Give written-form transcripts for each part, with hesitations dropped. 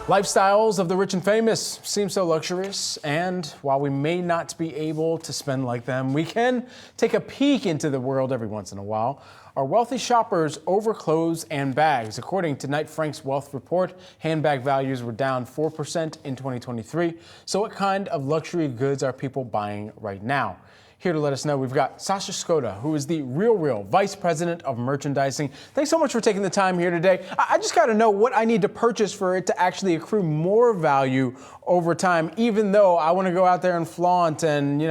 Lifestyles of the rich and famous seem so luxurious, and while we may not be able to spend like them, we can take a peek into the world every once in a while. Are wealthy shoppers over clothes and bags? According to Knight Frank's wealth report, handbag values were down 4% in 2023. So what kind of luxury goods are people buying right now? Here to let us know, we've got Sasha Skoda, who is the Real Vice President of Merchandising. Thanks so much for taking the time here today. I just got to know what I need to purchase for it to actually accrue more value over time, even though I want to go out there and flaunt and,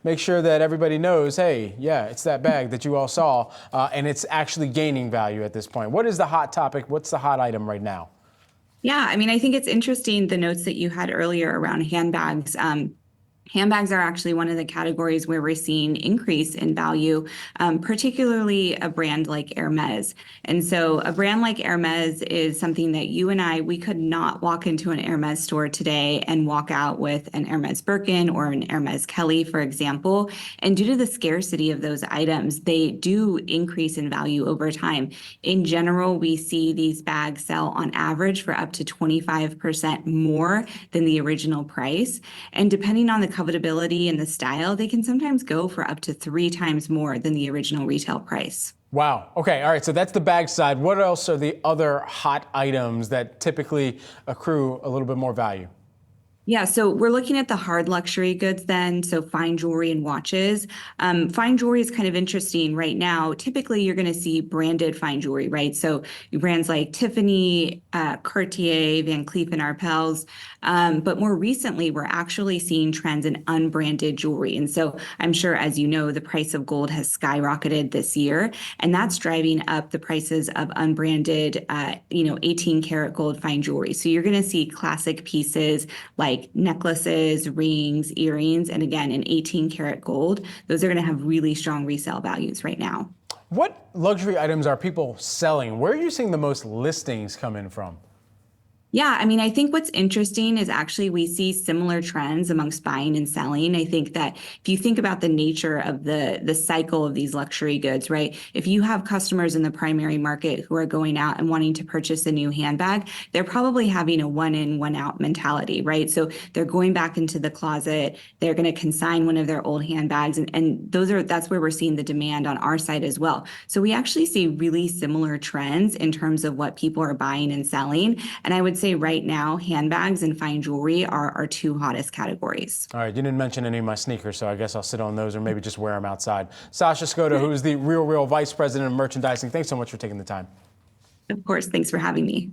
make sure that everybody knows, hey, yeah, it's that bag that you all saw, and it's actually gaining value at this point. What is the hot topic? What's the hot item right now? Yeah, I think it's interesting, the notes that you had earlier around handbags. Handbags are actually one of the categories where we're seeing increase in value, particularly a brand like Hermes. And so a brand like Hermes is something that you and we could not walk into an Hermes store today and walk out with an Hermes Birkin or an Hermes Kelly, for example. And due to the scarcity of those items, they do increase in value over time. In general, we see these bags sell on average for up to 25% more than the original price. And depending on the covetability and the style, they can sometimes go for up to 3 times more than the original retail price. Wow. Okay. All right. So that's the bag side. What else are the other hot items that typically accrue a little bit more value? Yeah, so we're looking at the hard luxury goods then, so fine jewelry and watches. Fine jewelry is kind of interesting right now. Typically, you're going to see branded fine jewelry, right? So brands like Tiffany, Cartier, Van Cleef & Arpels. But more recently, we're actually seeing trends in unbranded jewelry. And so I'm sure, as you know, the price of gold has skyrocketed this year, and that's driving up the prices of unbranded, 18 karat gold fine jewelry. So you're going to see classic pieces like necklaces, rings, earrings, and again, in 18 karat gold. Those are going to have really strong resale values right now. What luxury items are people selling? Where are you seeing the most listings come in from? Yeah, I think what's interesting is actually we see similar trends amongst buying and selling. I think that if you think about the nature of the cycle of these luxury goods, right? If you have customers in the primary market who are going out and wanting to purchase a new handbag, they're probably having a one in, one out mentality, right? So they're going back into the closet, they're going to consign one of their old handbags, and that's where we're seeing the demand on our side as well. So we actually see really similar trends in terms of what people are buying and selling. And I would say right now, handbags and fine jewelry are our 2 hottest categories. All right, you didn't mention any of my sneakers, so I guess I'll sit on those or maybe just wear them outside. Sasha Skoda, who is the Real Vice President of Merchandising, thanks so much for taking the time. Of course, thanks for having me.